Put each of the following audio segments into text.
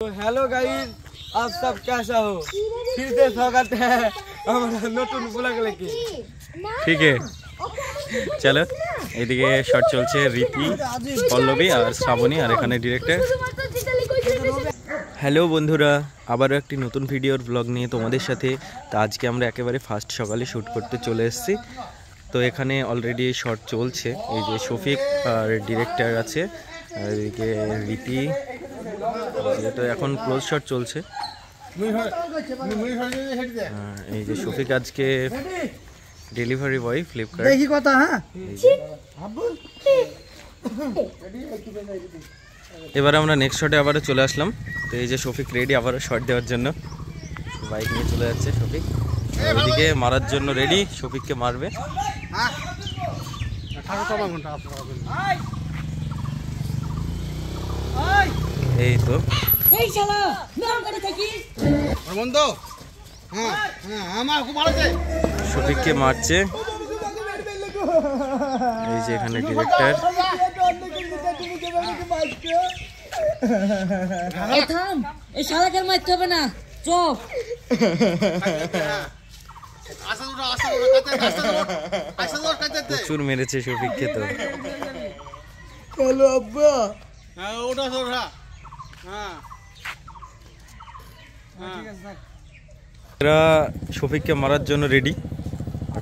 तो hello guys, आप सब कैसा हो? फिर से स्वागत है हमारा नতুन ब्लॉग लेके। ठीक है, चलो এদিকে শট চলছে রীতি, পল্লবী আর শ্রাবণী, আর এখানে ডিরেক্টর। হ্যালো বন্ধুরা, আবারও একটি নতুন ভিডিওর ব্লগ নিয়ে তোমাদের সাথে। তো আজকে আমরা একেবারে ফার্স্ট সকালে শ্যুট করতে চলে এসেছি। তো এখানে অলরেডি শট চলছে, এই যে শফিক আর ডিরেক্টর আছে, আর এদিকে রীতি। তো এখন ক্লোজ শট চলছে। এই যে শফিক আজকে ডেলিভারি বয় ফ্লিপকার্ট। দেখি কথা। হ্যাঁ, এবার আমরা নেক্সট শটে আবারও চলে আসলাম। তো এই যে শফিক রেডি আবারও শট দেওয়ার জন্য, বাইক নিয়ে চলে যাচ্ছে শফিক। ওইদিকে মারার জন্য রেডি, শফিককে মারবে। এই তো শফিককে মারছে। এই যে এখানে ডিরেক্টর। মারতে হবে না, চপ প্রচুর মেরেছে শফিককে। তো হ্যালো আব্বা। এরা শফিককে মারার জন্য রেডি।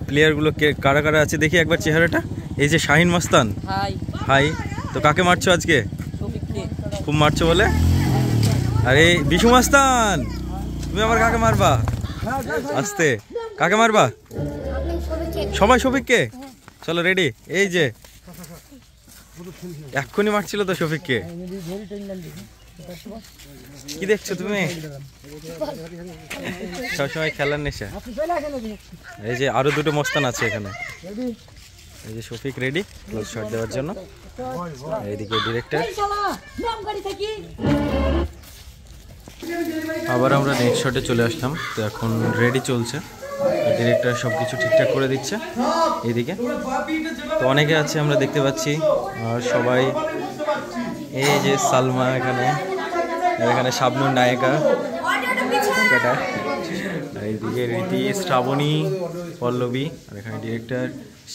প্লেয়ারগুলো কারা কারা আছে দেখি একবার চেহারাটা। এই যে শাহিন মাস্তান, হাই। তো কাকে মারছো আজকে? খুব মারছো বলে। আরে বিশু মাস্তান, তুমি আবার কাকে মারবা? আস্তে, কাকে মারবা? সবাই শফিককে। চলো রেডি। এই যে এক্ষুনি মারছিল তো শফিককে। কি দেখছো তুমি? সবসময় খেলার নেশা। এই যে আরো দুটো মস্তান আছে এখানে। এই যে শফিক রেডি ক্লোজ শট দেওয়ার জন্য। এইদিকে ডিরেক্টর। আবার আমরা নেক্সট শটে চলে আসলাম। তো এখন রেডি চলছে, ডিরেক্টর সবকিছু ঠিকঠাক করে দিচ্ছে এইদিকে। তো অনেকে আছে আমরা দেখতে পাচ্ছি, আর সবাই। এই যে সালমা এখানে, এখানে শাবনুর নায়িকা, এইদিকে রীতি, শ্রাবণী, পল্লবী, আর এখানে ডিরেক্টর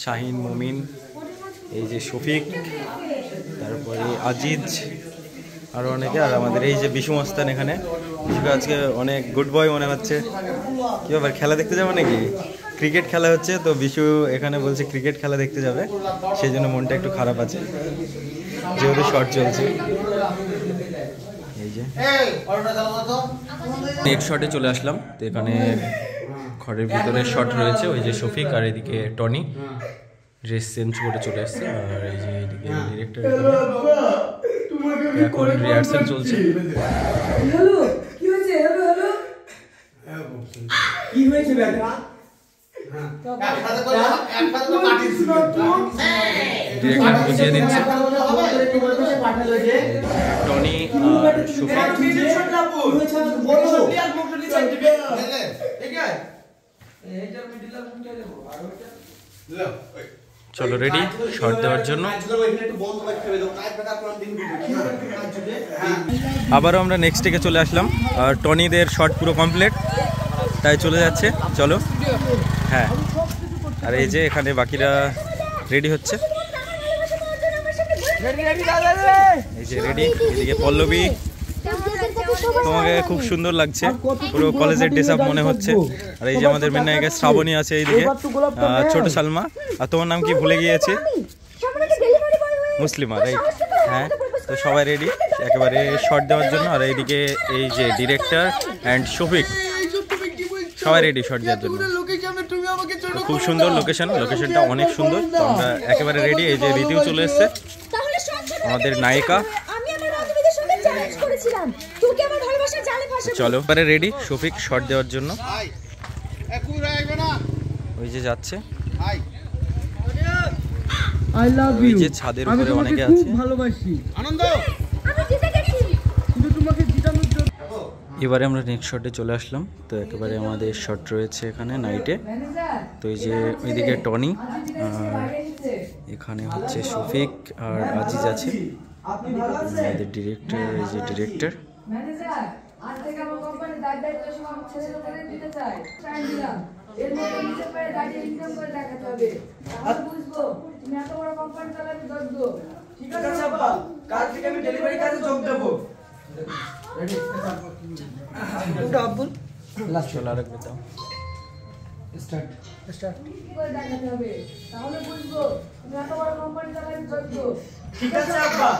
শাহিন, মুমিন, এই যে শফিক, তারপরে আজিজ, আরও অনেকে। আর আমাদের এই যে বিশু মস্তান এখানে। বিশুকে আজকে অনেক গুড বয় মনে হচ্ছে। কি ব্যাপার, খেলা দেখতে যাবো নাকি? ক্রিকেট খেলা হচ্ছে তো বিশু এখানে বলছে ক্রিকেট খেলা দেখতে যাবে, সেই জন্য মনটা একটু খারাপ আছে যেহেতু শট চলছে। এই যে নেক্সট শটে চলে আসলাম। তো এখানে ঘরের ভিতরে শট রয়েছে, ওই যে শফিক আর এদিকে টনি ড্রেস চেঞ্জ করে চলে আসছে। আর এই যে এদিকে ডিরেক্টর এখন রিহার্সাল চলছে। ডিরেক্টর বুঝিয়ে দিচ্ছে। টনি আর শফিক। চলো রেডি শট দেওয়ার জন্য। আবারও আমরা নেক্সট থেকে চলে আসলাম, আর টনিদের শট পুরো কমপ্লিট, তাই চলে যাচ্ছে। চলো। হ্যাঁ, আর এই যে এখানে বাকিরা রেডি হচ্ছে। এই যে রেডি। এদিকে পল্লবী, তোমাকে খুব সুন্দর লাগছে, পুরো কলেজের ড্রেস আপ মনে হচ্ছে। আর এই যে আমাদের মেন নায়িকা শ্রাবণী আছে এইদিকে, ছোট সালমা। আর তোমার নাম কি ভুলে গিয়েছি? মুসলিমা, রাইট? হ্যাঁ, তো সবাই রেডি একেবারে শট দেওয়ার জন্য। আর এইদিকে এই যে ডিরেক্টর অ্যান্ড শফিক, সবাই রেডি শট দেওয়ার জন্য। খুব সুন্দর লোকেশনটা অনেক সুন্দর। তো আমরা একেবারে রেডি। এই যে রীতিও চলে এসছে, আমাদের নায়িকা। চলো এবারে রেডি শফিক শট দেওয়ার জন্য। ওই যে যাচ্ছে, ওই যে ছাদের উপরে অনেকে আছে। এবারে আমরা নেক্সট শটে চলে আসলাম। তো একেবারে আমাদের শট রয়েছে এখানে নাইটে। তো এই যে ওইদিকে টনি, আর এখানে হচ্ছে শফিক আর আজিজ আছে। আমাদের ডিরেক্টর, এই যে ডিরেক্টর। যায়, আজ থেকে আমার কোম্পানি দায়িত্ব সব আমার ছেলের উপরে দিতে চাই। টাইম দিলাম, এর মধ্যে নিজের পায়ে দাঁড়িয়ে ইনকাম করে দেখাতে হবে, তাহলে বুঝবো তুমি এত বড় কোম্পানি চালাতে যোগ্য। ঠিক আছে আব্বা, কাল থেকে আমি ডেলিভারি কাজে যোগ দেবো। চলো আরেকবার দাও। করে দেখাতে হবে, তাহলে বুঝবো তুমি এত বড় কোম্পানি চালাতে যোগ্য। ঠিক আছে আব্বা।